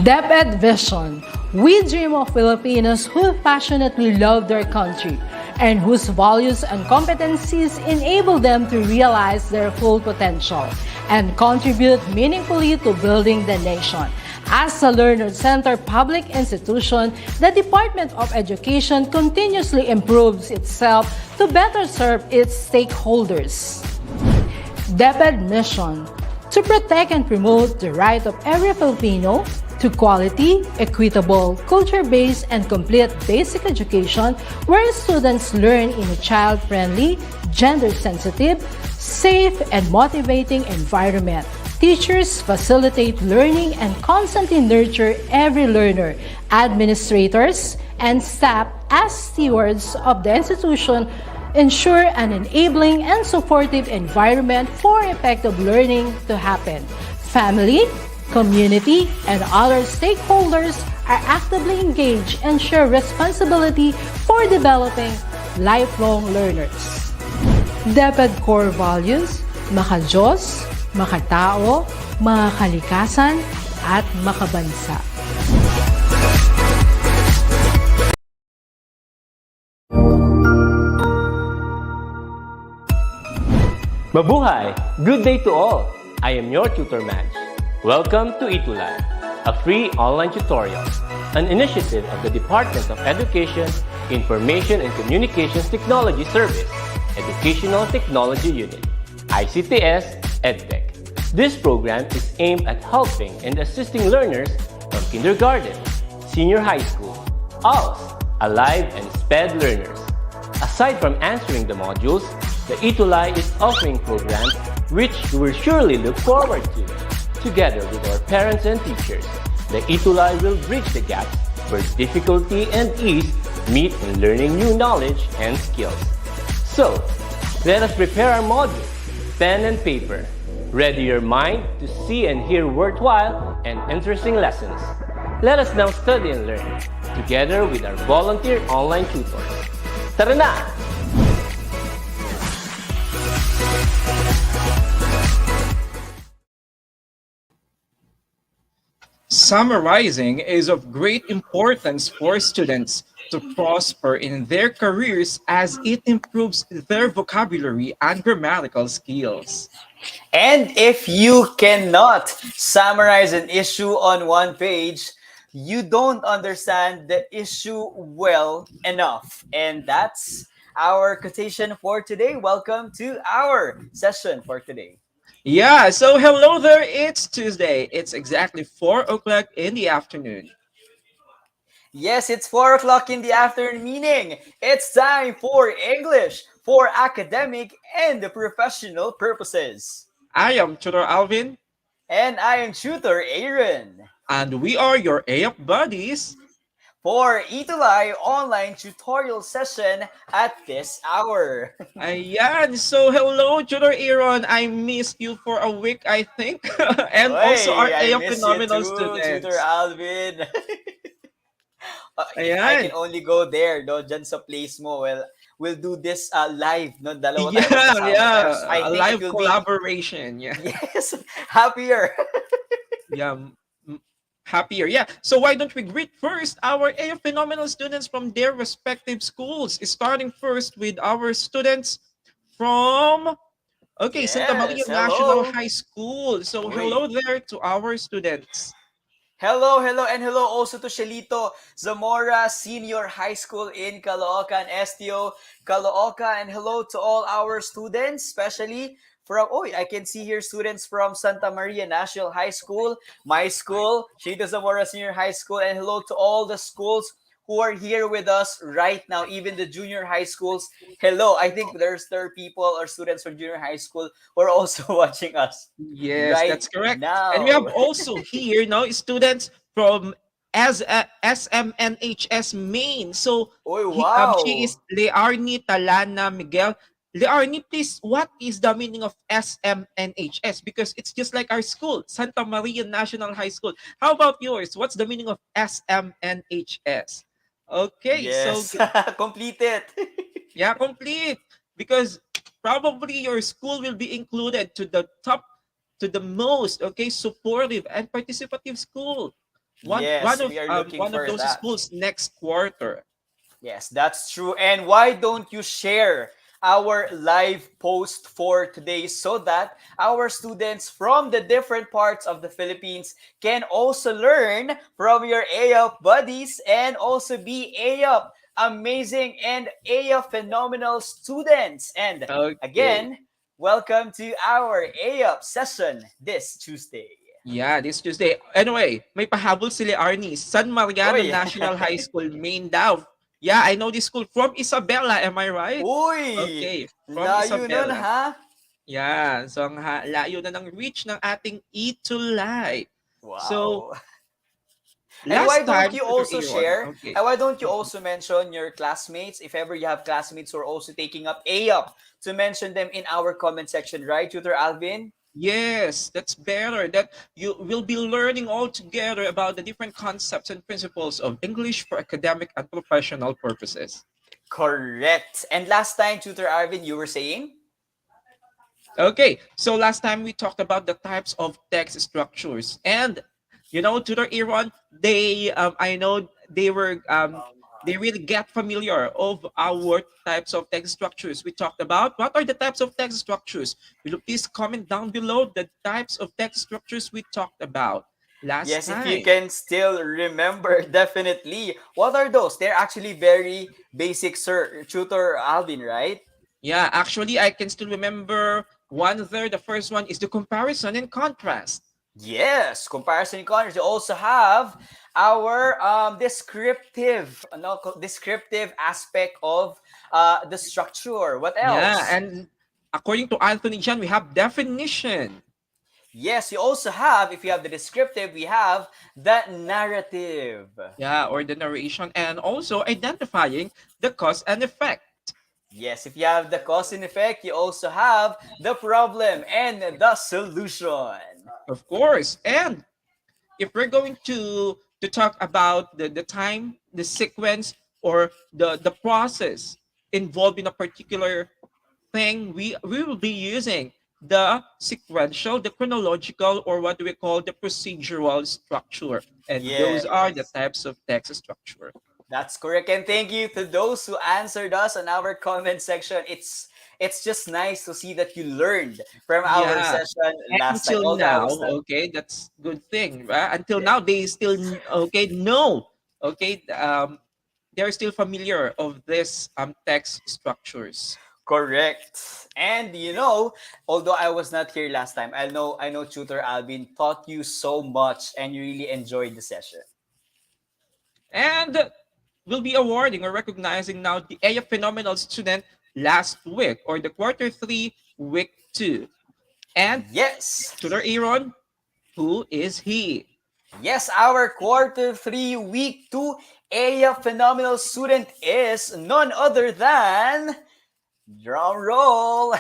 DepEd Vision. We dream of Filipinos who passionately love their country and whose values and competencies enable them to realize their full potential and contribute meaningfully to building the nation. As a learner-centered public institution, the Department of Education continuously improves itself to better serve its stakeholders. DepEd mission: to protect and promote the right of every Filipino to quality, equitable, culture-based, and complete basic education where students learn in a child-friendly, gender-sensitive, safe, and motivating environment. Teachers facilitate learning and constantly nurture every learner. Administrators and staff, as stewards of the institution, ensure an enabling and supportive environment for effective learning to happen. Family, community, and other stakeholders are actively engaged and share responsibility for developing lifelong learners. DepEd core values: maka-Diyos, makatao, makakalikasan, at makabansa. Mabuhay! Good day to all! I am your tutor Madge. Welcome to ETUlay, a free online tutorial, an initiative of the Department of Education, Information and Communications Technology Service, Educational Technology Unit, ICTS EdTech. This program is aimed at helping and assisting learners from kindergarten, senior high school, ALS, Alive, and SPED learners. Aside from answering the modules, the ETUlay is offering programs which you will surely look forward to. Together with our parents and teachers, the ETUlay will bridge the gaps where difficulty and ease meet in learning new knowledge and skills. So, let us prepare our modules, pen and paper. Ready your mind to see and hear worthwhile and interesting lessons. Let us now study and learn, together with our volunteer online tutors. Tara na! Summarizing is of great importance for students to prosper in their careers as it improves their vocabulary and grammatical skills. And if you cannot summarize an issue on one page, you don't understand the issue well enough. And that's our quotation for today. Welcome to our session for today. Yeah, so hello there, it's Tuesday. It's exactly 4 o'clock in the afternoon. Yes, it's 4 o'clock in the afternoon, meaning it's time for English for academic and professional purposes. I am Tutor Alvin. And I am Tutor Aaron. And we are your EAPP buddies for ETUlay online tutorial session at this hour. Ayan, so hello, Tutor Aaron. I missed you for a week, I think. And also our EAPP phenomenal students. Tutor Alvin. Ayan. I can only go there, no? Dyan sa place mo. Well, we'll do this live, no? Dalawa yeah, tayo yeah. I think live collaboration. Yeah. Yes, happier. Yeah. Happier. Yeah. So why don't we greet first our EAPP phenomenal students from their respective schools, starting first with our students from Santa Maria National High School. So hello there to our students. Hello, and hello also to Shelito Zamora Senior High School in Caloocan, STO Caloocan, and hello to all our students, especially from, I can see here students from Santa Maria National High School, my school, Shelito Zamora Senior High School, and hello to all the schools who are here with us right now, even the junior high schools. Hello, I think there's people or students from junior high school who are also watching us. Yes, right that's correct. now. And we have also here now students from SMNHS Maine. So she is Learny Talana Miguel. Learny, please, what is the meaning of SMNHS? Because it's just like our school, Santa Maria National High School. How about yours? What's the meaning of SMNHS? Okay, yes. so complete it. Yeah, complete. Because probably your school will be included to the top, to the most, supportive and participative school. Yes, we are looking one of for those that. schools next quarter. Yes, that's true. And why don't you share our live post for today so that our students from the different parts of the Philippines can also learn from your AF buddies and also be AF amazing and AF phenomenal students. And Okay. again, welcome to our AF session this Tuesday. Yeah, this Tuesday. Anyway, may pahabol sila Arnie. San Mariano Uy! National High School, Maine daw. Yeah, I know this school from Isabela. Am I right? Uy! Okay, from Layo nun Isabela. ha? Yeah, so ang layo na ng reach ng ating ETUlay. So, Wow. And why last don't time, you Tutor also Aaron, share? okay. And why don't you also mention your classmates? If ever you have classmates who are also taking up AUP, to mention them in our comment section, right, Tutor Alvin? Yes, that's better. That you will be learning all together about the different concepts and principles of English for academic and professional purposes. Correct. And last time, Tutor Alvin, you were saying? Okay, so last time we talked about the types of text structures, and Tutor Aaron, I know they really get familiar of our types of text structures we talked about. What are the types of text structures? Will you please comment down below the types of text structures we talked about last Yes, if you time? can still remember, definitely. What are those? They're actually very basic, sir. Tutor Alvin, right? Yeah, actually, I can still remember one there. The first one is the comparison and contrast. Yes, comparison and contrast. You also have our descriptive aspect of the structure. What Yeah, else? and according to Anthony John, we have definition. Yes, you also have, if you have the descriptive, we have the narrative. Yeah, or the narration, and also identifying the cause and effect. Yes, if you have the cause and effect, you also have the problem and the solution. Of course. And if we're going to talk about the time, the sequence, or the process involved in a particular thing, we will be using the sequential, the chronological, or what we call the procedural structure. And those are the Yes. types of text structure. That's correct. And thank you to those who answered us on our comment section. It's just nice to see that you learned from our Yeah. session And last time. until Although I now, was not. okay, that's good thing, right? Until Yeah, now, they still okay know, okay, they're still familiar of this text structures. correct. And although I was not here last time, I know Tutor Alvin taught you so much and you really enjoyed the session. And we'll be awarding or recognizing now the AF Phenomenal student last week or the quarter 3, week 2. And Yes. Tutor Aaron, who is he? Yes, our quarter 3, week 2 area phenomenal student is none other than drum roll.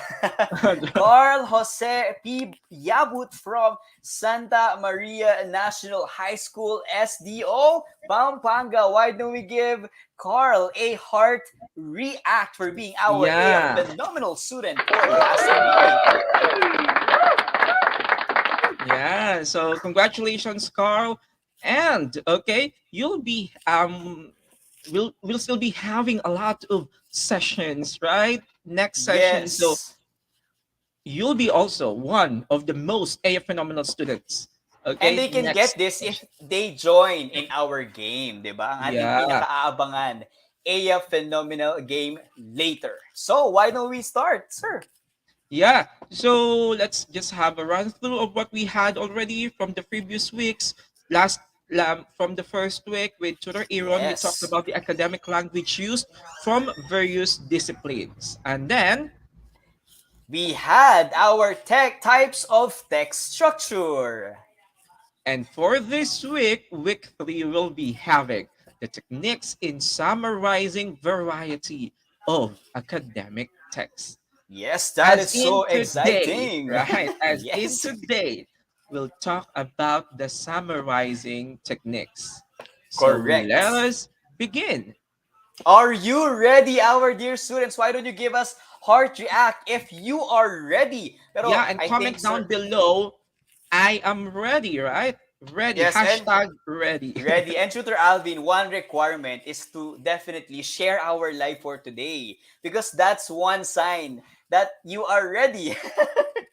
Carl Jose P. Yabut from Santa Maria National High School, SDO, Pampanga. Why don't we give Carl a heart react for being our Yeah. phenomenal student for last week? Yeah, so congratulations, Carl. And okay, you'll be we'll still be having a lot of sessions, right? Next session. So Yes. you'll be also one of the most AF phenomenal students. And Okay, they can next get this session. if they join in our game, di ba? Ang ating Yeah. pinaka-aabangan, Aya Phenomenal Game later. So, why don't we start, sir? Yeah. So let's just have a run through of what we had already from the previous weeks. From the first week with Tutor Aaron, we talked Yes. about the academic language used from various disciplines. And then, We had our types of text structure. and for this week, week 3 will be having the techniques in summarizing variety of academic text. Yes, that As is in so today, exciting. right? As in Yes. today, we'll talk about the summarizing techniques. So let Correct. us begin. Are you ready, our dear students? Why don't you give us heart react if you are ready? Pero Yeah, and I think, comment sir, down below. I am ready, right? Ready. Yes, and Hashtag ready. ready. And Tutor Alvin, one requirement is to definitely share our live for today because that's one sign that you are ready.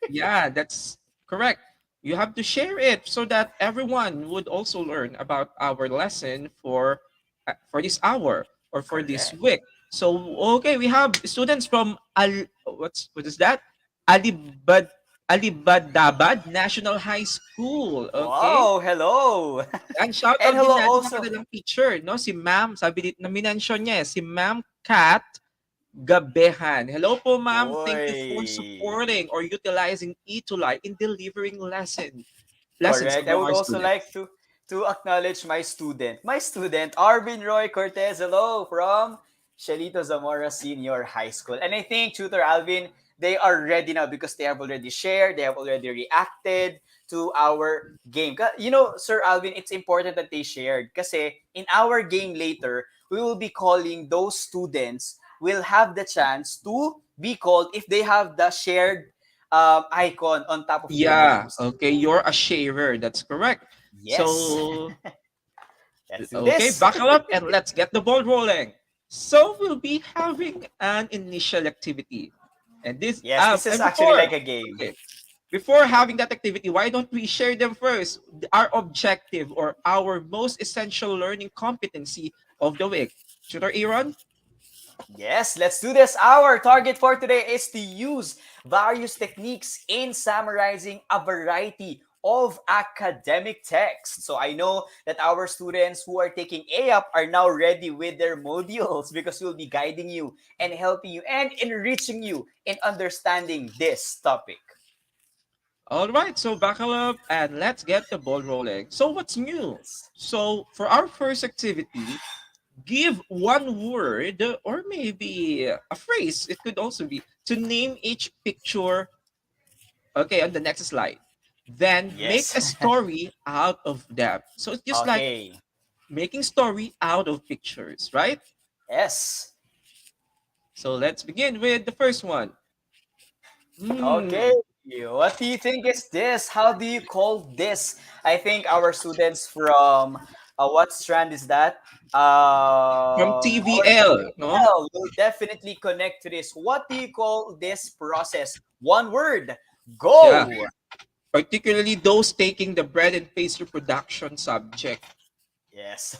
Yeah, that's correct. You have to share it so that everyone would also learn about our lesson for this hour or for this Correct. week. So okay, we have students from what is that? Alibad Alibadabad National High School. Okay? Wow, hello. And shout And out din hello natin sa also. kanilang teacher, no? Si Ma'am, sabi na minention niya, si Ma'am Kat Gabehan. Hello po, ma'am. Thank you for Boy. supporting or utilizing ETUlay in delivering lessons Correct. I among would our also like students. to acknowledge my student. My student, Arvin Roy Cortez. Hello from Shalito Zamora Senior High School. And I think Tutor Alvin, they are ready now because they have already shared, they have already reacted to our game. You know, Sir Alvin, it's important that they shared kasi in our game later, we will be calling those students will have the chance to be called if they have the shared icon on top of their Yeah, names. okay, you're a sharer. That's correct. Yes. So, Let's do okay, this. buckle up and let's get the ball rolling. So, we'll be having an initial activity. And this, Yes, this is and actually before, like a game. okay, before having that activity, why don't we share them first? Our objective or our most essential learning competency of the week. Tutor Aaron? Yes, let's do this. Our target for today is to use various techniques in summarizing a variety of academic texts. So I know that our students who are taking EAPP are now ready with their modules because we'll be guiding you and helping you and enriching you in understanding this topic. All right, so buckle up and let's get the ball rolling. So, what's new? Yes. So, for our first activity, give one word or maybe a phrase, it could also be, to name each picture. Okay, on the next slide. Then make Yes. a story out of them. So, it's just like Okay. making story out of pictures, right? Yes. So, let's begin with the first one. Okay. Hmm. What do you think is this? How do you call this? I think our students from what strand is that? From Our TVL, no? TVL will definitely connect to this. What do you call this process? One word. Yeah. Go. Particularly those taking the bread and pastry production subject. Yes.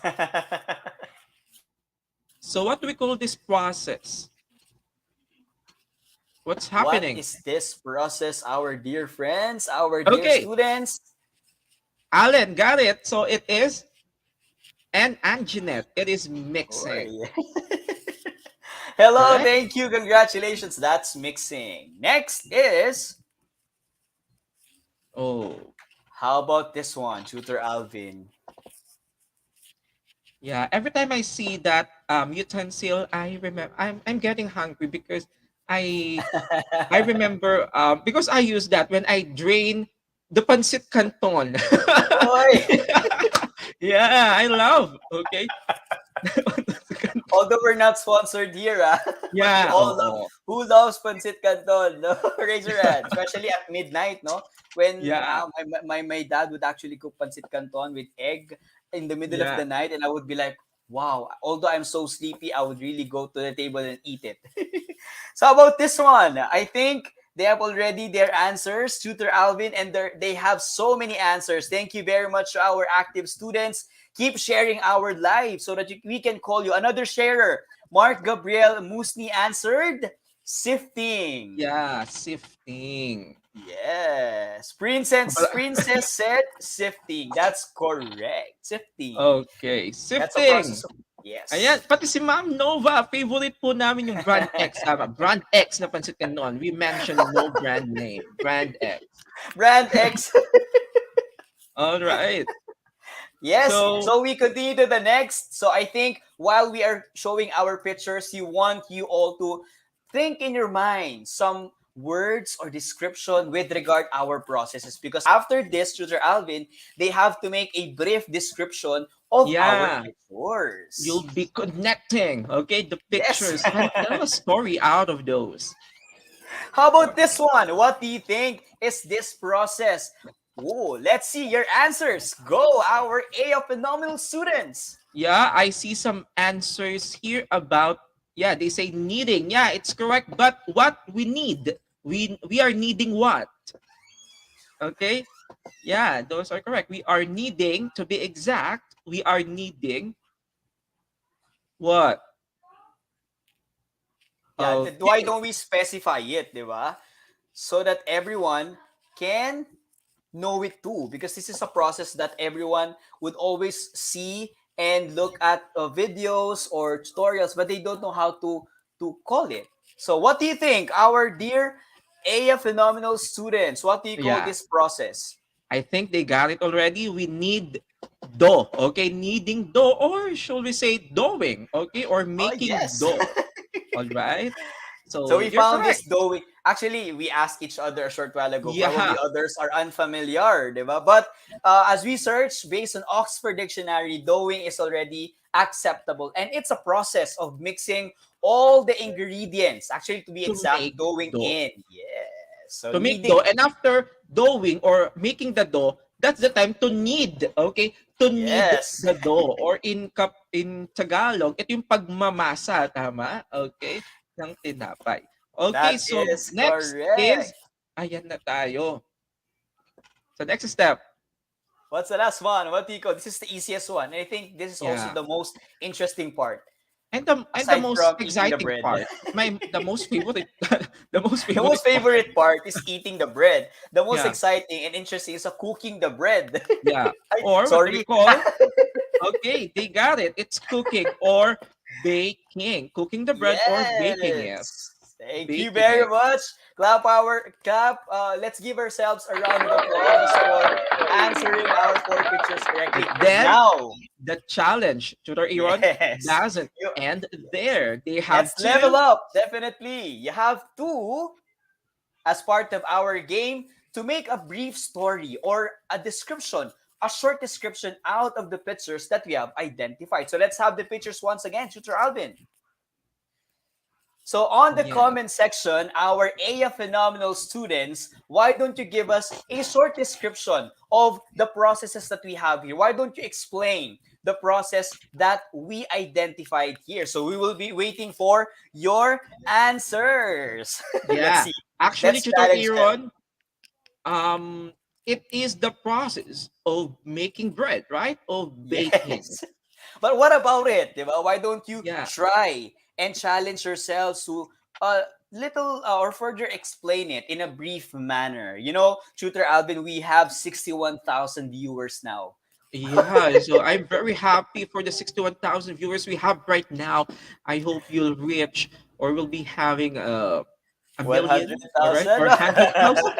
So what do we call this process? What's What happening? is this process, our dear friends, our dear Okay, students? Alan got it. So it is, and Jeanette, it is mixing. Oy. Hello, Correct? thank you, congratulations. That's mixing. Next is, Oh, how about this one, Tutor Alvin? yeah. Every time I see that utensil, I remember I'm getting hungry because I I remember because I use that when I drain the pancit canton. Oy! Yeah, I love. Okay. Although we're not sponsored here, but we Yeah, all love. oo. Who loves pancit canton? No, raise your hand. Especially at midnight, no, when Yeah, my dad would actually cook pancit canton with egg in the middle of yeah. the night, and I would be like, wow. Although I'm so sleepy, I would really go to the table and eat it. So how about this one? I think they have already their answers, Tutor Alvin, and they have so many answers. Thank you very much to our active students. Keep sharing our live so that we can call you. Another sharer, Mark Gabriel Musni answered, sifting. Yeah, sifting. Yes. Princess said sifting. That's correct. Sifting. Okay, That's a sifting. process of, Ayan, yes. pati si Ma'am Nova, favorite po namin yung brand X. Tama, brand X na pansit canton. We mentioned no brand name. Brand X. Brand X. All right. Yes, So, so we continue to the next. So I think while we are showing our pictures, you want you all to think in your mind some words or description with regard our processes because after this, Tutor Alvin, they have to make a brief description of our yeah, you'll pictures. be connecting, okay, the Yes. pictures and tell a story out of those. How about this one? What do you think is this process? Oh, let's see your answers. Go, our A of phenomenal students. Yeah, I see some answers here about, yeah, they say needing. Yeah, it's correct. But what we need, we are needing what? Okay. Yeah, those are correct. We are needing, to be exact, we are needing what? Yeah, why Okay. don't we specify it, di ba? So that everyone can know it too, because this is a process that everyone would always see and look at videos or tutorials, but they don't know how to call it. So what do you think, our dear A phenomenal students? What do you call Yeah. this process? I think they got it already. We need dough. Okay, kneading dough, or should we say doing? Okay, or Oh making yes. dough. All right. So So we you're found correct. this though. Actually, we asked each other a short while ago. Probably Yeah. others are unfamiliar, diba? But as we search based on Oxford Dictionary, doughing is already acceptable, and it's a process of mixing all the ingredients. Actually, to be To exact, make doughing dough. in. Yes. So To make kneading. dough, and after doughing or making the dough, that's the time to knead. Okay, to knead Yes. the dough, or in Tagalog, ito yung pagmamasa, tama? Okay, ng tinapay. Okay, That so is next correct. is, ayan na tayo. So next step, What's the last one? What do you call? This is the easiest one. And I think this is also yeah. the most interesting part, And the aside most from eating the exciting bread. part, the most favorite, the most The most favorite part, favorite part is eating the bread. The most yeah, exciting and interesting is cooking the bread. yeah. Ay, Or what do we sorry. call? Okay, they got it. It's cooking or baking. Cooking the bread or baking it. Yes. Thank you Baking very it. much. Clap our clap. Let's give ourselves a round of applause for answering our four pictures But correctly. then Now, the challenge, Tutor Aaron, yes. doesn't You, end there. They have let's level to. up. Definitely. You have to, as part of our game, to make a brief story or a description, a short description out of the pictures that we have identified. So let's have the pictures once again, Tutor Alvin. So on the Yeah. comment section, our AF Phenomenal students, why don't you give us a short description of the processes that we have here? Why don't you explain the process that we identified here? So we will be waiting for your answers. Let's Yeah. see. Actually, Let's Tutor challenge them. Aaron, um, it is the process of making bread, right? Of baking. Yes. But what about it? Diba? Why don't you Yeah. try and challenge yourselves to a little or further explain it in a brief manner? You know, Tutor Alvin, we have 61,000 viewers now. Yeah, so I'm very happy for the 61,000 viewers we have right now. I hope you'll reach, or we'll be having a million, all right, 100,000? or 100,000.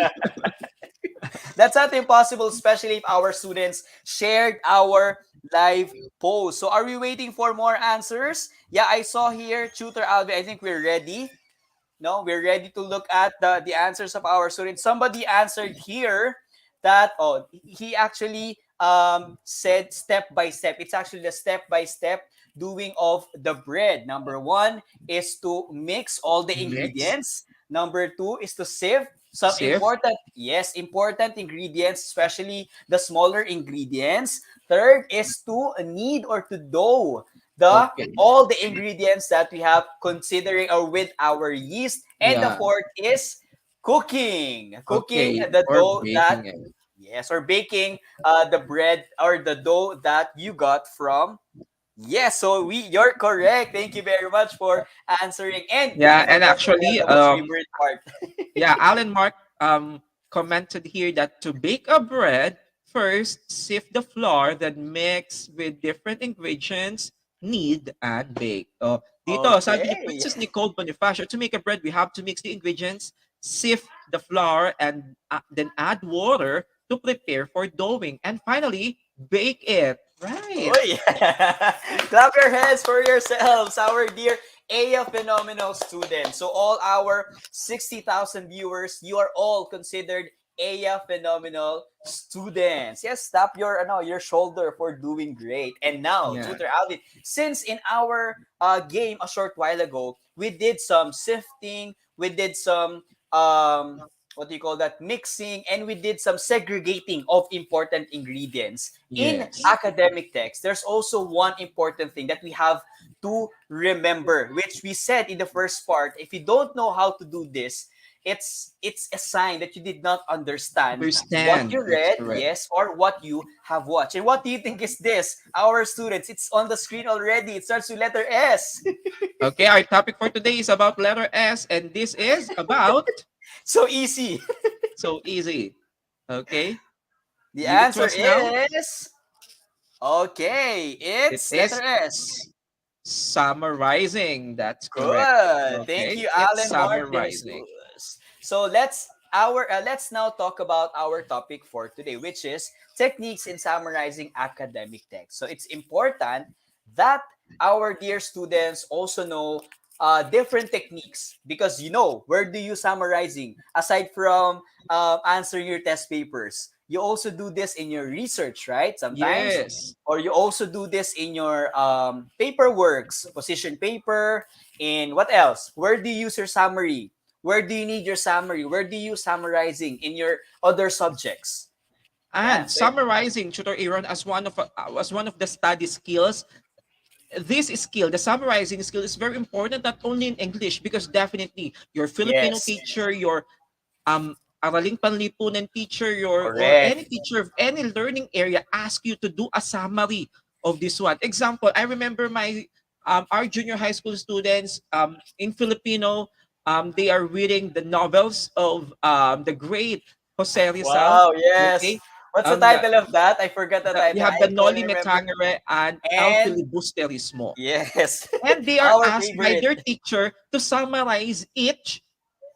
That's not impossible, especially if our students shared our live post. So are we waiting for more answers? Yeah, I saw here, Tutor Alvin, I think we're ready. No, we're ready to look at the answers of our students. Somebody answered here that, oh, he actually said step by step. It's actually the step by step doing of the bread. Number one is to mix all the Mix, ingredients. Number two is to sieve some sieve. important ingredients, especially the smaller ingredients. Third is to knead or to dough the Okay. all the ingredients that we have considering or with our yeast. And the Yeah. fourth is cooking Okay. the Or dough that, baking it. yes, or baking the bread or the dough that you got from, yes. So you're correct. Thank you very much for answering, and Yeah, I and forgot to tell actually, the most favorite part. yeah, Alan Mark commented here that to bake a bread, first sift the flour, then mix with different ingredients, knead and bake. Dito, sabi ni Okay. Princess Nicole Bonifacio, to make a bread, we have to mix the ingredients, sift the flour, and then add water to prepare for doughing. And finally, bake it. Right. Oh yeah. Clap your hands for yourselves, our dear AF Phenomenal students. So all our 60,000 viewers, you are all considered AF Phenomenal students. Yes, tap your your shoulder for doing great. And now, Yeah. Tutor Alvin, since in our game a short while ago, we did some sifting, we did some what do you call that, mixing, and we did some segregating of important ingredients in Yes. academic text. There's also one important thing that we have to remember, which we said in the first part. If you don't know how to do this, it's a sign that you did not understand what Understand. you That's read, correct. yes, or what you have watched. And what do you think is this? Our students, it's on the screen already. It starts with letter S. Okay, our topic for today is about letter S, and this is about So easy. so easy. Okay, The give it to answer us now. is okay. It It's letter is S. summarizing. That's correct. Good. Thank Okay, you, it's Alan Martin summarizing. Schools. So let's now talk about our topic for today, which is techniques in summarizing academic text. So it's important that our dear students also know different techniques, because where do you summarizing aside from answering your test papers? You also do this in your research, right? Sometimes, Yes. or you also do this in your paperworks, position paper, and what else? Where do you use your summary? Where do you need your summary? Where do you summarizing in your other subjects? Yeah. And summarizing, Tutor Aaron, as one of the study skills, this skill, the summarizing skill, is very important not only in English, because definitely your Filipino Yes. teacher, your Araling Panlipunan teacher, your or any Correct. teacher of any learning area ask you to do a summary of this one. Example, I remember my our junior high school students in Filipino, they are reading the novels of the great Jose Rizal. Wow. Yes. Okay, What's the the, title of that? I forgot the we title. have the I can Noli only Me remember. Tangere and El And Filibusterismo. yes, And they are our asked by favorite. their teacher to summarize each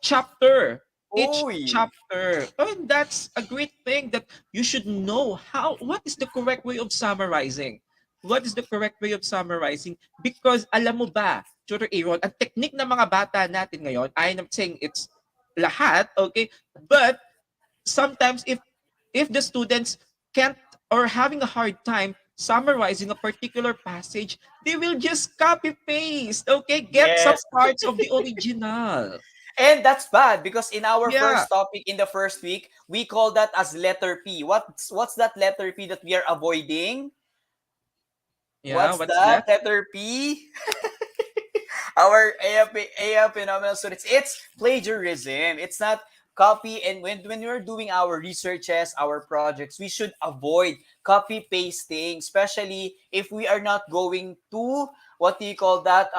chapter. Each Uy. chapter. And that's a great thing, that you should know what is the correct way of summarizing. What is the correct way of summarizing? Because alam mo ba, Tutor Aaron, ang technique ng mga bata natin ngayon, I'm not saying it's lahat, okay? But sometimes if the students can't or having a hard time summarizing a particular passage, they will just copy paste, okay, get some Yes. parts of the original. And that's bad because in our Yeah, first topic in the first week, we call that as letter P. What's that letter P that we are avoiding? yeah, What's what's that that? letter P? Our AF phenomenal students, it's plagiarism. It's not copy. And when we're doing our researches, our projects, we should avoid copy pasting, especially if we are not going to, what do you call that,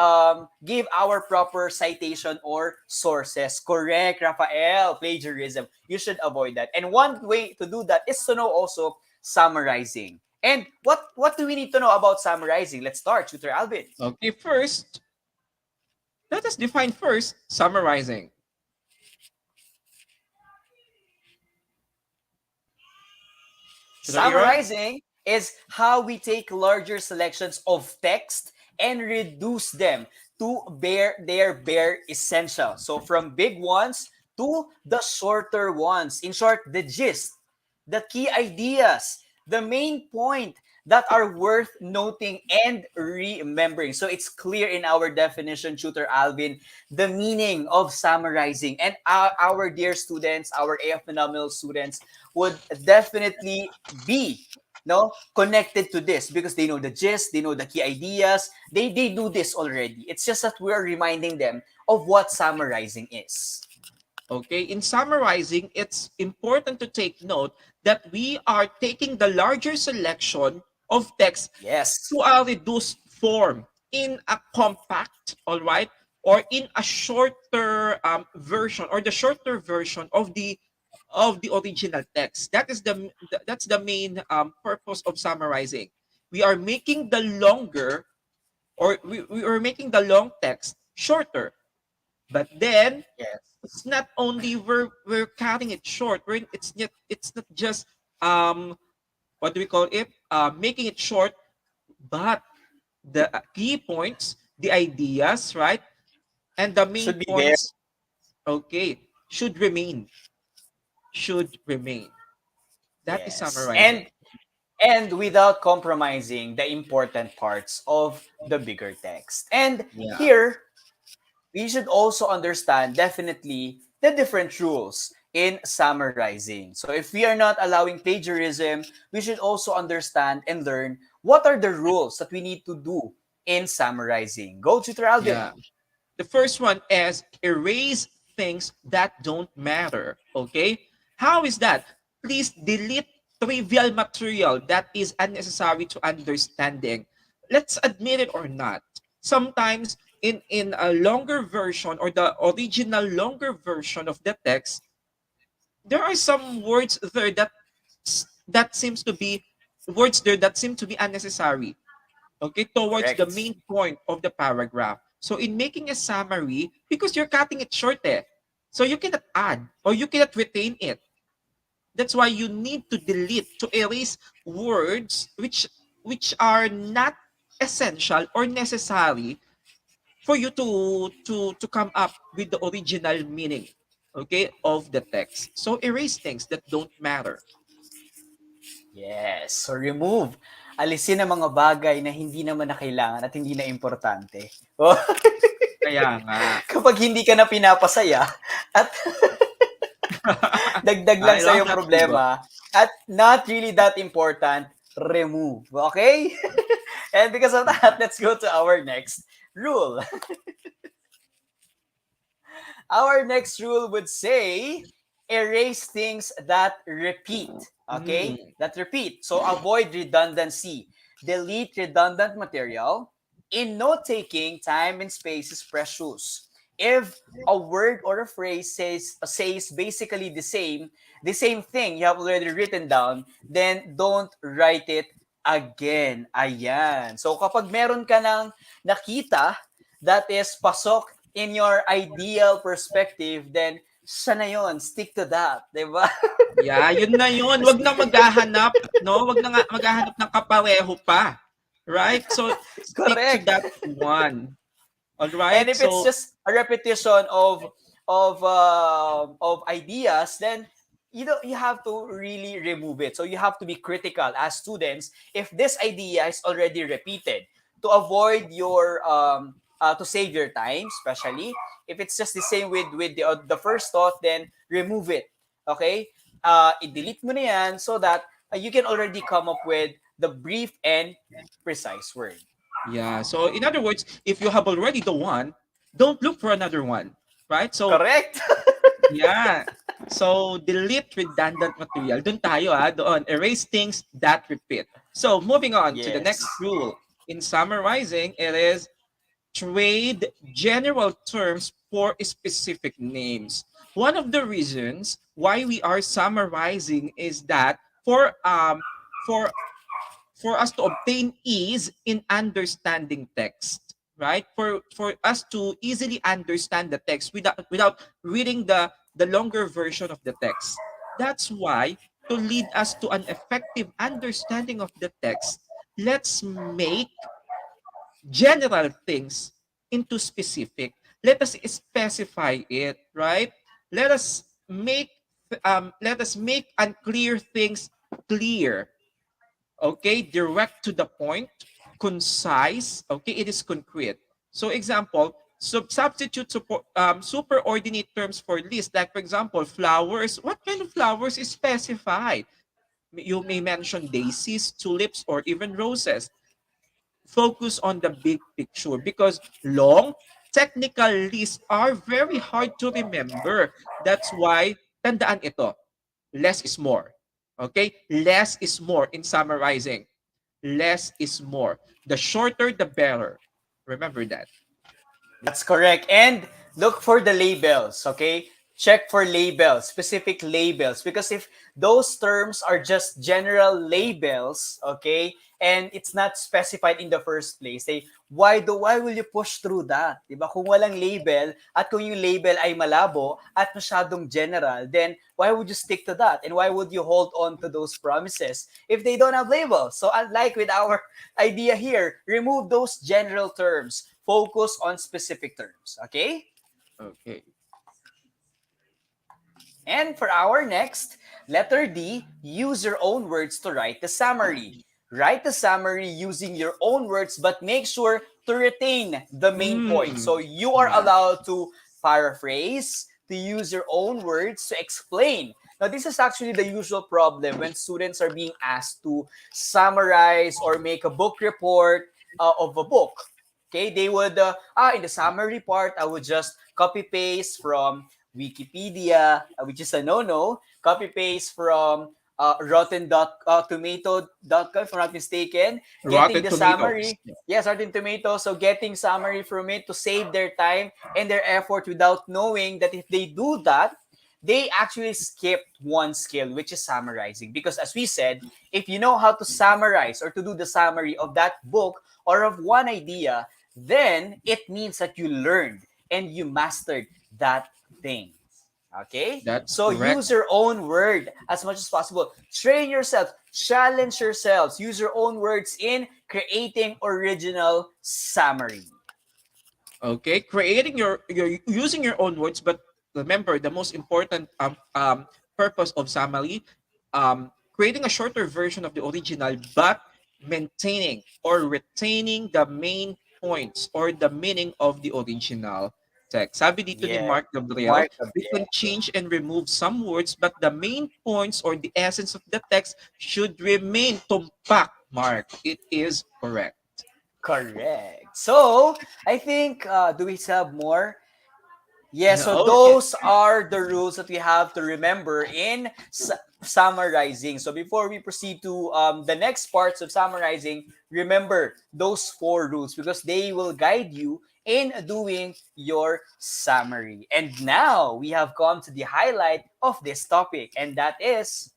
give our proper citation or sources. Correct, Rafael. Plagiarism, you should avoid that. And one way to do that is to know also summarizing. And what do we need to know about summarizing? Let's start, Tutor Alvin. Okay, first, let us define first summarizing. Tutor Aaron? Summarizing is how we take larger selections of text and reduce them to their bare essential. So from big ones to the shorter ones. In short, the gist, the key ideas, the main point that are worth noting and remembering. So it's clear in our definition, Tutor Alvin, the meaning of summarizing. And our dear students, our AF Phenomenal students, would definitely be connected to this because they know the gist, they know the key ideas, they do this already. It's just that we're reminding them of what summarizing is. Okay, in summarizing, it's important to take note that we are taking the larger selection of text Yes. to a reduced form in a compact, all right, or in a shorter version, or the shorter version of the original text. That's the main purpose of summarizing. We are making the longer, or we are making the long text shorter, but then Yes. it's not only we're cutting it short. It's not just what do we call it? Making it short, but the key points, the ideas, right, and the main Should be there. points, okay, should remain. Should remain. That is Yes. summarizing. And without compromising the important parts of the bigger text. And Yeah. here we should also understand definitely the different rules in summarizing. So if we are not allowing plagiarism, we should also understand and learn what are the rules that we need to do in summarizing. Go, Tutor Alvin. Yeah. The first one is erase things that don't matter. Okay? How is that? Please delete trivial material that is unnecessary to understanding. Let's admit it or not. Sometimes in a longer version or the original longer version of the text, there are some words there that seems to be words there that seem to be unnecessary, okay, towards the Correct. main point of the paragraph. So in making a summary, because you're cutting it short, so you cannot add or you cannot retain it. That's why you need to delete, to erase words which are not essential or necessary for you to come up with the original meaning, okay, of the text. So erase things that don't matter. Yes. So remove. Alisin ang mga bagay na hindi naman na kailangan at hindi na importante. Oh, Kaya nga. kapag hindi ka na pinapasaya at dagdag lang I sa love yung that move. problema at not really that important, remove. Okay? And because of that, let's go to our next rule. Our next rule would say erase things that repeat. Okay? Mm. That repeat. So avoid redundancy. Delete redundant material. In note taking, time and space is precious. If a word or a phrase says basically the same thing you have already written down, then don't write it again. Ayan. So kapag meron ka ng nakita that is pasok in your ideal perspective, then siya na yun. Stick to that. Diba? Yeah, yun na yun. Wag na maghahanap, no? Wag na nga maghahanap ng kapareho pa. Right? So, stick to Correct. that one. All And right? if it's So, just a repetition of ideas, then you have to really remove it. So you have to be critical as students if this idea is already repeated to avoid your to save your time, especially if it's just the same with the first thought, then remove it. Okay, i-delete mo na yan so that you can already come up with the brief and precise word. yeah. So, in other words, if you have already the one, don't look for another one. Right? So, Correct. yeah. So, delete redundant material. Doon tayo, doon. Erase things that repeat. So, moving on to the Yes. next rule. In summarizing, it is trade general terms for specific names. One of the reasons why we are summarizing is that for for us to obtain ease in understanding text, right? For us to easily understand the text without reading the longer version of the text. That's why, to lead us to an effective understanding of the text, let's make general things into specific. Let us specify it, right? Let us make let us make unclear things clear. Okay, direct to the point, concise. Okay, it is concrete. So, example, substitute superordinate terms for list. Like, for example, flowers. What kind of flowers is specified? You may mention daisies, tulips, or even roses. Focus on the big picture because long technical lists are very hard to remember. That's why tandaan ito. Less is more. Okay? Less is more in summarizing. Less is more. The shorter, the better. Remember that. That's correct. And look for the labels, okay? Check for labels, specific labels. Because if those terms are just general labels, okay, and it's not specified in the first place, say, why will you push through that? Diba? Kung walang label, at kung yung label ay malabo at masyadong general, then why would you stick to that? And why would you hold on to those promises if they don't have labels? So unlike with our idea here, remove those general terms. Focus on specific terms. Okay? Okay. And for our next, letter D, use your own words to write the summary. Write the summary using your own words, but make sure to retain the main point. Mm. So you are Yeah. allowed to paraphrase, to use your own words to explain. Now, this is actually the usual problem when students are being asked to summarize or make a book report of a book. Okay, they would, in the summary part, I would just copy paste from Wikipedia, which is a no-no, copy paste from rotten.tomato.com, if I'm not mistaken, getting Rotten the Tomatoes. summary. Yes, Rotten Tomatoes. So getting summary from it to save their time and their effort without knowing that if they do that, they actually skipped one skill, which is summarizing. Because as we said, if you know how to summarize or to do the summary of that book or of one idea, then it means that you learned and you mastered that thing. Okay? That's So correct. use your own word as much as possible. Train yourself, challenge yourselves, use your own words in creating original summary. Okay, creating your using your own words, but remember the most important purpose of summary, creating a shorter version of the original, but maintaining or retaining the main points or the meaning of the original text. Sabi dito ni Yeah, Mark Gabriel, Mark we can Gabriel. change and remove some words, but the main points or the essence of the text should remain tumpak. Mark, it is correct. Correct. So, I think, do we have more? Yeah, so No, those are the rules that we have to remember in summarizing. So before we proceed to the next parts of summarizing, remember those four rules because they will guide you in doing your summary. And now we have come to the highlight of this topic, and that is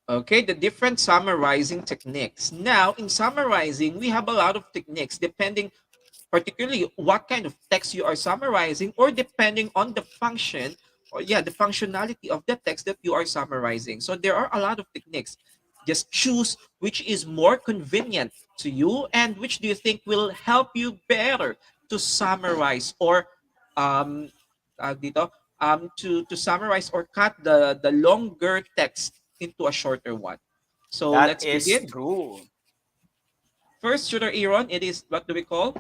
okay, the different summarizing techniques. Now, in summarizing, we have a lot of techniques depending particularly what kind of text you are summarizing or depending on the function or the functionality of the text that you are summarizing. So there are a lot of techniques. Just choose which is more convenient to you and which do you think will help you better to summarize or um dito to summarize or cut the longer text into a shorter one. So that let's is begin. true. First, shooter Aaron, it is what do we call?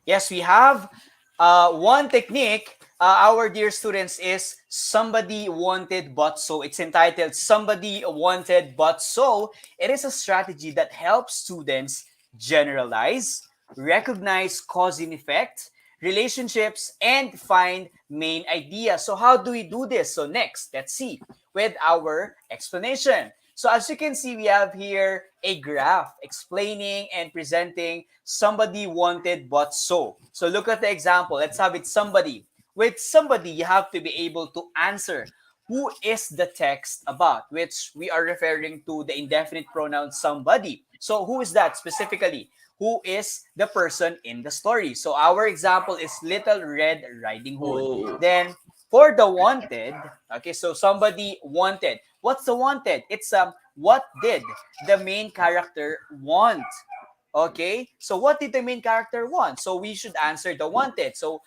Yes, we have one technique, our dear students, is somebody wanted but so. It's entitled Somebody Wanted But So. It is a strategy that helps students generalize, recognize cause and effect, relationships, and find main ideas. So, how do we do this? So, next, let's see with our explanation. So as you can see, we have here a graph explaining and presenting somebody wanted but so. So look at the example. Let's have it somebody. With somebody, you have to be able to answer who is the text about, which we are referring to the indefinite pronoun somebody. So who is that specifically? Who is the person in the story? So our example is Little Red Riding Hood. Oh, Then for the wanted, okay, so somebody wanted. What's the wanted? It's what did the main character want? Okay, so what did the main character want? So we should answer the wanted. So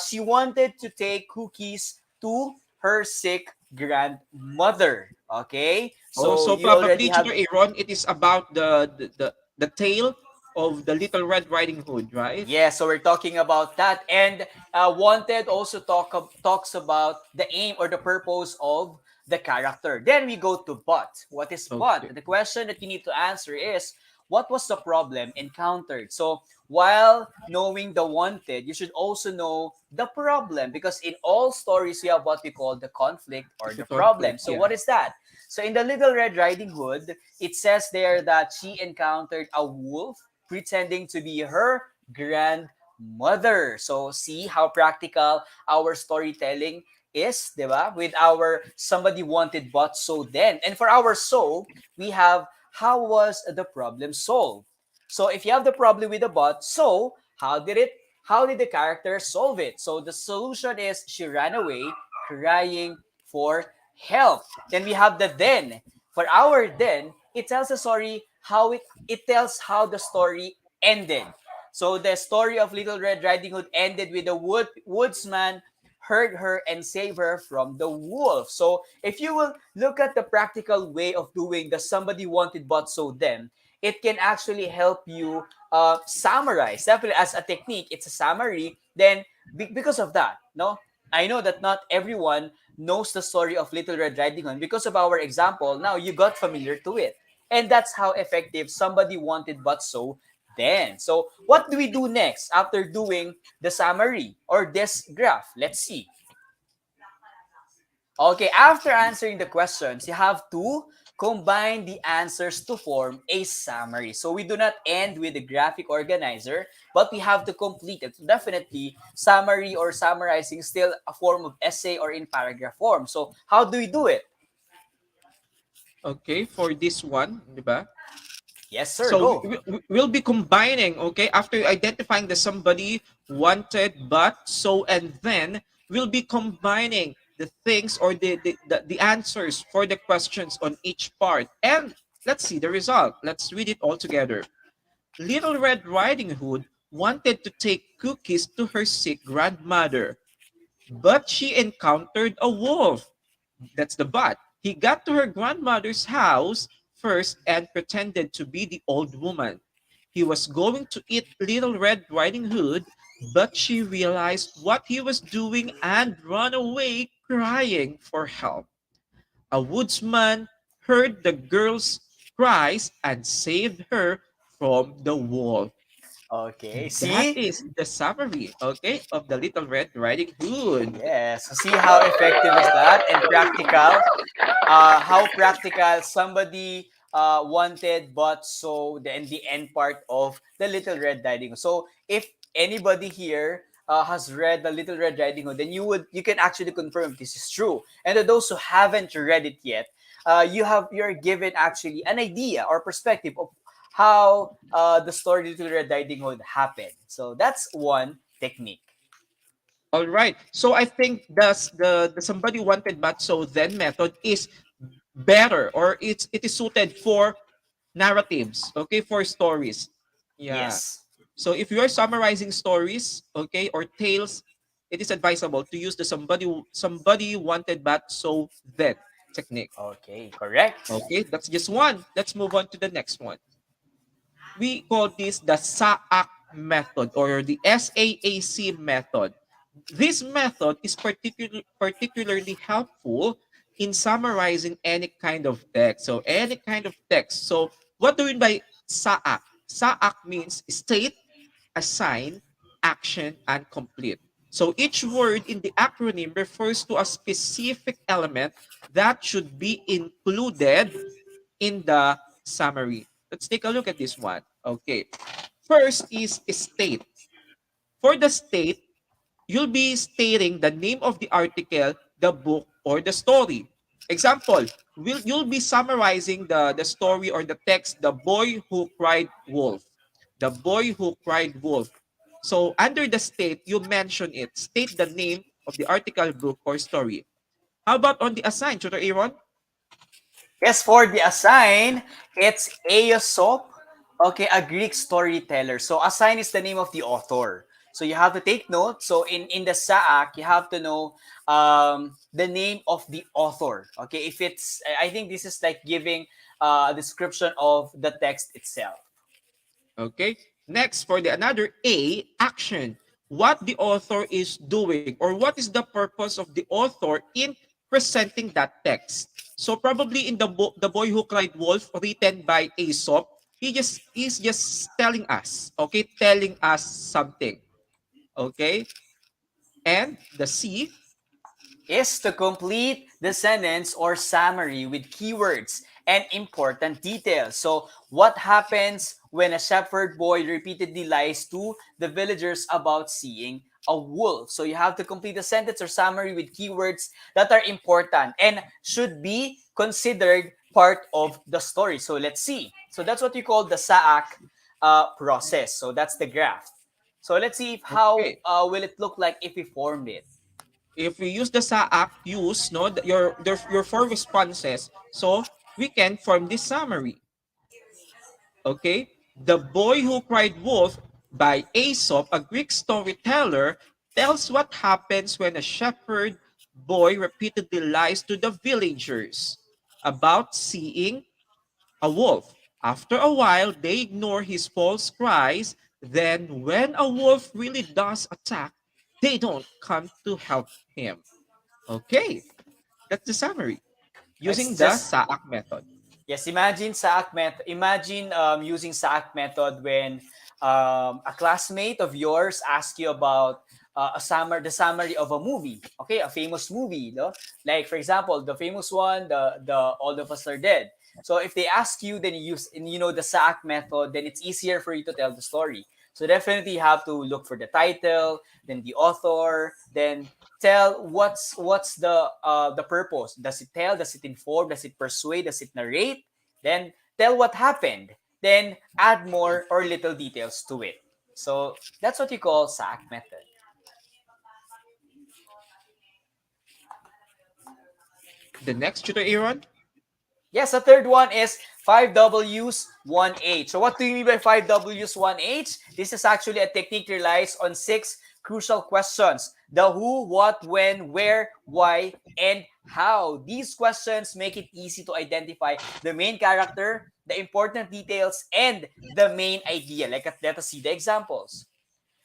she wanted to take cookies to her sick grandmother. Okay, oh, so so you already probably, have. Tutor Aaron, it is about the tale of the Little Red Riding Hood, right? Yeah, so we're talking about that. And Wanted also talks about the aim or the purpose of the character. Then we go to but. What is but? Okay. The question that you need to answer is what was the problem encountered? So while knowing the wanted, you should also know the problem because in all stories we have what we call the conflict or It's a the problem. conflict, So yeah. what is that? So in the Little Red Riding Hood, it says there that she encountered a wolf pretending to be her grandmother. So see how practical our storytelling is, di ba? With our somebody wanted but so then. And for our so, we have how was the problem solved? So if you have the problem with the but, so how did the character solve it? So the solution is she ran away crying for help. Then we have the then. For our then, it tells the story how it tells how the story ended. So the story of Little Red Riding Hood ended with the woodsman heard her and saved her from the wolf. So if you will look at the practical way of doing the somebody wanted but so then, it can actually help you summarize. Definitely as a technique, it's a summary. Then because of that, no, I know that not everyone knows the story of Little Red Riding Hood. Because of our example, now you got familiar to it. And that's how effective somebody wanted but so then. So what do we do next after doing the summary or this graph? Let's see. Okay, after answering the questions, you have to combine the answers to form a summary. So we do not end with the graphic organizer, but we have to complete it. So definitely, summary or summarizing is still a form of essay or in paragraph form. So how do we do it? Okay, for this one, di ba? Yes, sir, So go. we'll be combining, okay, after identifying the somebody wanted, but, so, and then we'll be combining the things or the answers for the questions on each part. And let's see the result. Let's read it all together. Little Red Riding Hood wanted to take cookies to her sick grandmother, but she encountered a wolf. That's the but. He got to her grandmother's house first and pretended to be the old woman. He was going to eat Little Red Riding Hood, but she realized what he was doing and ran away crying for help. A woodsman heard the girl's cries and saved her from the wolf. Okay, That see? is the summary, okay, of the Little Red Riding Hood. Yes. So see how effective is that and practical. How practical somebody wanted but so the end part of the Little Red Riding Hood. So if anybody here has read the Little Red Riding Hood, then you can actually confirm if this is true. And to those who haven't read it yet, you're given actually an idea or perspective of how the story Little Red Riding Hood happened. So that's one technique. All right. So I think the somebody wanted but so then method is better, or it is suited for narratives, okay, for stories. Yeah. Yes. So if you are summarizing stories, okay, or tales, it is advisable to use the somebody wanted but so then technique. Okay, correct. Okay, that's just one. Let's move on to the next one. We call this the SAAC method or the SAAC method. This method is particularly helpful in summarizing any kind of text. So any kind of text. So what do we mean by SAAC? SAAC means state, assign, action, and complete. So each word in the acronym refers to a specific element that should be included in the summary. Let's take a look at this one. Okay. First is state. For the state, you'll be stating the name of the article, the book, or the story. Example, you'll be summarizing the story or the text, The Boy Who Cried Wolf. The Boy Who Cried Wolf. So under the state, you mention it. State the name of the article, book, or story. How about on the assign, Tutor Aaron? Yes, for the assign, it's Aesop, okay, a Greek storyteller. So assign is the name of the author. So you have to take note. So in the Saak, you have to know the name of the author. Okay, if it's, I think this is like giving a description of the text itself. Okay. Next, for the another A, action. What the author is doing or what is the purpose of the author in presenting that text. So probably in the Boy Who Cried Wolf written by Aesop, he's just telling us, okay, telling us something. Okay? And the C, Is to complete the sentence or summary with keywords and important details. So, what happens when a shepherd boy repeatedly lies to the villagers about seeing a wolf? So, you have to complete the sentence or summary with keywords that are important and should be considered part of the story. So, let's see. So, that's what we call the SAAC process. So, that's the graph. So, let's see if how okay. will it look like if we formed it. If we use the SAAC, use no your four responses, so we can form this summary. Okay? The Boy Who Cried Wolf by Aesop, a Greek storyteller, tells what happens when a shepherd boy repeatedly lies to the villagers about seeing a wolf. After a while, they ignore his false cries. Then, when a wolf really does attack, they don't come to help him. Okay, that's the summary using It's the just SAAC method. Yes, imagine Imagine using SAC method when a classmate of yours asks you about the summary of a movie. Okay, a famous movie, no? Like for example, the famous one, the All of Us Are Dead. So if they ask you, then you use and you know the SAC method, then it's easier for you to tell the story. So definitely you have to look for the title, then the author, then tell what's the purpose. Does it tell? Does it inform? Does it persuade? Does it narrate? Then tell what happened. Then add more or little details to it. So that's what you call SAC method. The next tutor, Aaron. Yes, the third one is 5Ws 1H. So what do you mean by 5Ws 1H? This is actually a technique that relies on six crucial questions: the who, what, when, where, why, and how. These questions make it easy to identify the main character, the important details, and the main idea. Let us see the examples.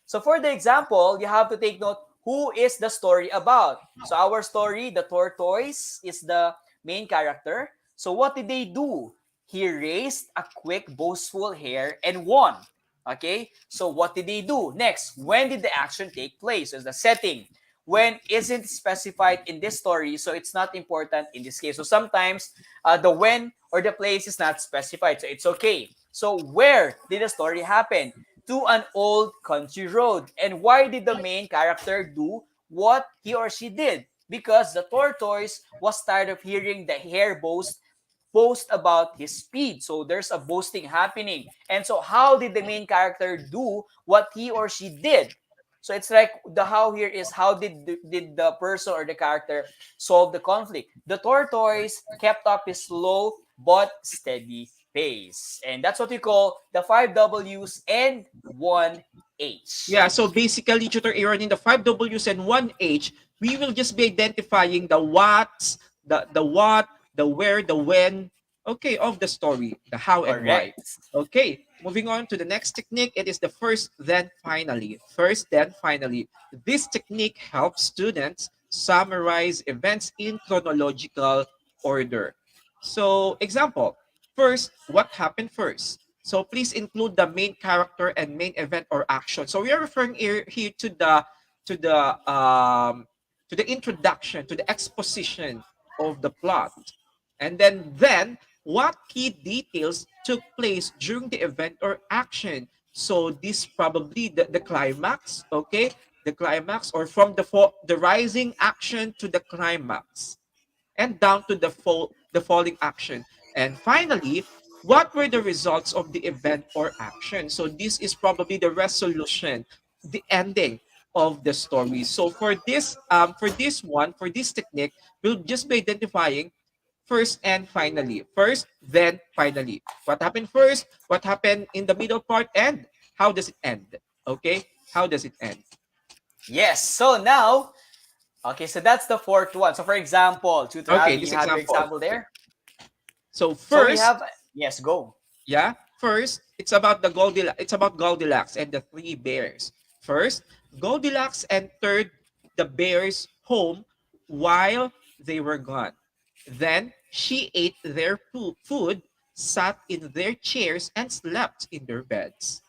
So for the example, you have to take note, who is the story about? So our story, the tortoise, is the main character. So what did they do? He raised a quick, boastful hare and won. Okay, so what did they do? Next, when did the action take place? So the setting. When isn't specified in this story, so it's not important in this case. So sometimes the when or the place is not specified, so it's okay. So where did the story happen? To an old country road. And why did the main character do what he or she did? Because the tortoise was tired of hearing the hare boast about his speed. So there's a boasting happening. And so how did the main character do what he or she did? So it's like the how here is how did the person or the character solve the conflict? The tortoise kept up his slow but steady pace. And that's what we call the 5Ws and 1H. Yeah, so basically, Tutor Aaron, in the 5Ws and 1H, we will just be identifying the what's, the what, the where, the when, okay, of the story, the how and why. Correct. Okay, moving on to the next technique. It is the first, then finally. First, then finally. This technique helps students summarize events in chronological order. So, example, first, what happened first? So please include the main character and main event or action. So we are referring here to the um, to the introduction, to the exposition of the plot, and then what key details took place during the event or action. So this probably the climax, okay, the climax, or from the rising action to the climax and down to the falling action. And finally, what were the results of the event or action? So this is probably the resolution, the ending of the story. So for this one, for this technique, we'll just be identifying first and finally. First, then finally. What happened first? What happened in the middle part? And how does it end? Okay? How does it end? Yes. So now, okay, so that's the fourth one. So for example, Tutor Okay, Alvin, this you have your example. example there? So So we first, have, yes, go. yeah. First, it's about the Goldilocks. It's about Goldilocks and the three bears. First, Goldilocks entered the bears' home while they were gone. Then she ate their food, sat in their chairs, and slept in their beds.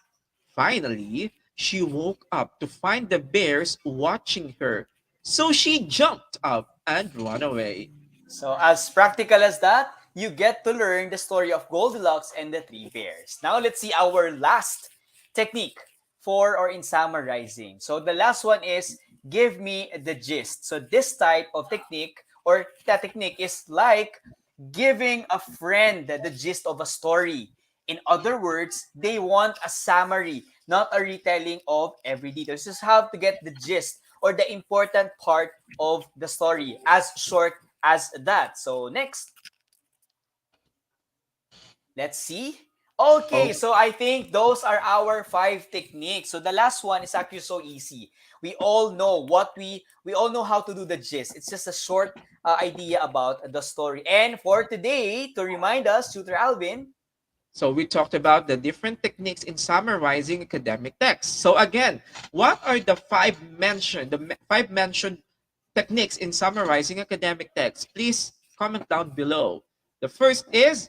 Finally, she woke up to find the bears watching her. So she jumped up and ran away. So as practical as that, you get to learn the story of Goldilocks and the Three Bears. Now let's see our last technique for or in summarizing. So the last one is give me the gist. So this type of technique or that technique is like giving a friend the gist of a story. In other words, they want a summary, not a retelling of every detail. You just have to get the gist or the important part of the story as short as that. So next, let's see. Okay, Oh, so I think those are our five techniques. So the last one is actually so easy. We all know we all know how to do the gist. It's just a short idea about the story. And for today, to remind us, Tutor Alvin. So we talked about the different techniques in summarizing academic texts. So again, what are the five mentioned techniques in summarizing academic texts? Please comment down below. The first is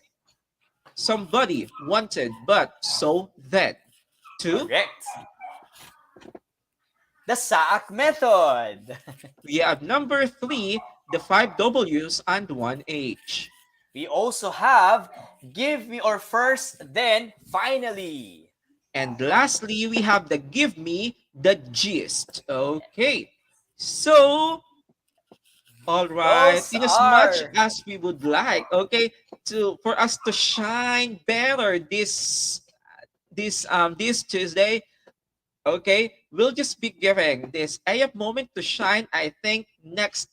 somebody wanted, but so then. Two, Correct. The SAAC method. we have number 3, the 5 W's and 1 H. We also have give me or first, then finally. And lastly, we have the give me the gist. Okay. So, all right. Those In as much are as we would like, okay, for us to shine better this Tuesday, okay, we'll just be giving this AF moment to shine, I think, next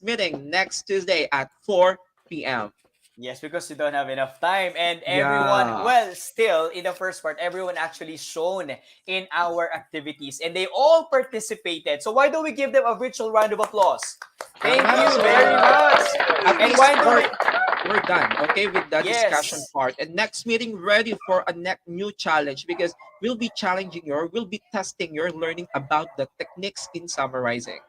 Tuesday at 4 p.m. yes, because we don't have enough time. And everyone, Yeah. well, still in the first part, everyone actually shown in our activities and they all participated. So why don't we give them a virtual round of applause? Thank you very much. At And least why don't we we're done, okay, with the Yes. discussion part. And next meeting, ready for a new challenge because we'll be challenging you or we'll be testing your learning about the techniques in summarizing.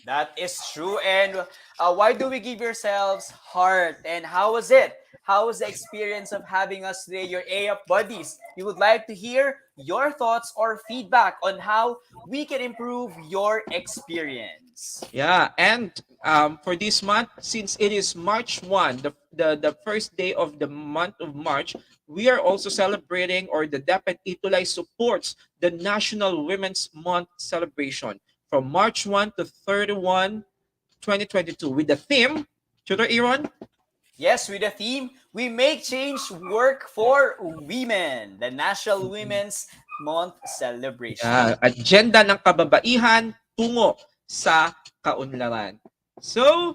That is true. And why do we give yourselves heart? And how was it? How was the experience of having us today, your AF buddies? We would like to hear your thoughts or feedback on how we can improve your experience. Yeah, and for this month, since it is March 1, the first day of the month of March, we are also celebrating, or the DepEd ETUlay supports the National Women's Month celebration from March 1 to 31, 2022 with the theme, Tutor Aaron? Yes, with the theme, we make change work for women, the National Women's Month celebration. Agenda ng kababaihan tungo sa kaunlaran. So,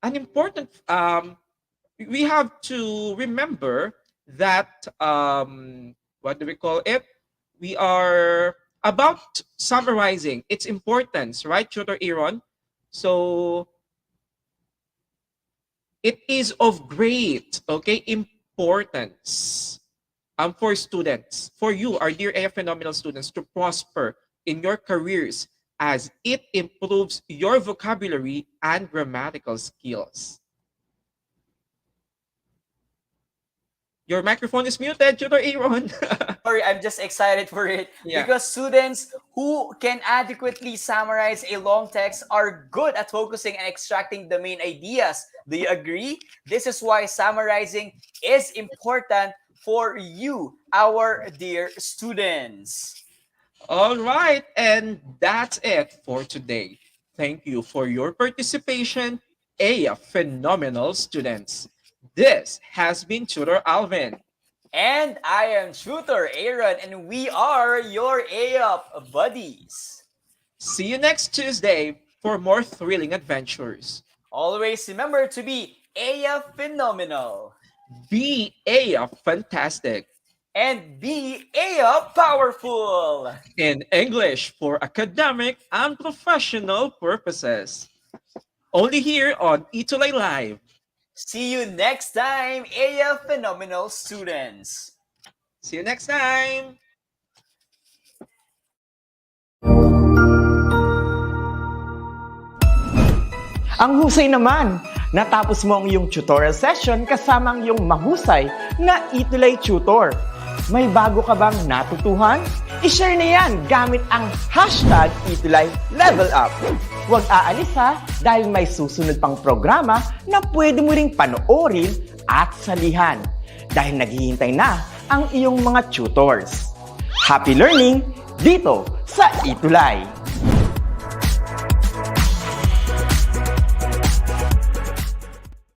an important, we have to remember that, what do we call it? We are about summarizing its importance, right, Tutor Aaron? So, it is of great, okay, importance for students, for you, our dear AF Phenomenal students, to prosper in your careers as it improves your vocabulary and grammatical skills. Your microphone is muted, Tutor Aaron. Sorry, I'm just excited for it Yeah. because students who can adequately summarize a long text are good at focusing and extracting the main ideas. Do you agree? This is why summarizing is important for you, our dear students. All right, and that's it for today. Thank you for your participation, AF Phenomenal students. This has been Tutor Alvin. And I am Tutor Aaron, and we are your AF buddies. See you next Tuesday for more thrilling adventures. Always remember to be AF Phenomenal. Be AF Fantastic. And be AF Powerful. In English for academic and professional purposes. Only here on ETUlay Live. See you next time, AF Phenomenal students. See you next time. Ang husay naman! Natapos mo ang iyong tutorial session kasama ang iyong mahusay na ETUlay tutor. May bago ka bang natutuhan? I-share na yan gamit ang hashtag #ETUlayLevelUp. Huwag aalis ha dahil may susunod pang programa na pwede mo ring panoorin at salihan dahil naghihintay na ang iyong mga tutors. Happy learning dito sa ETUlay!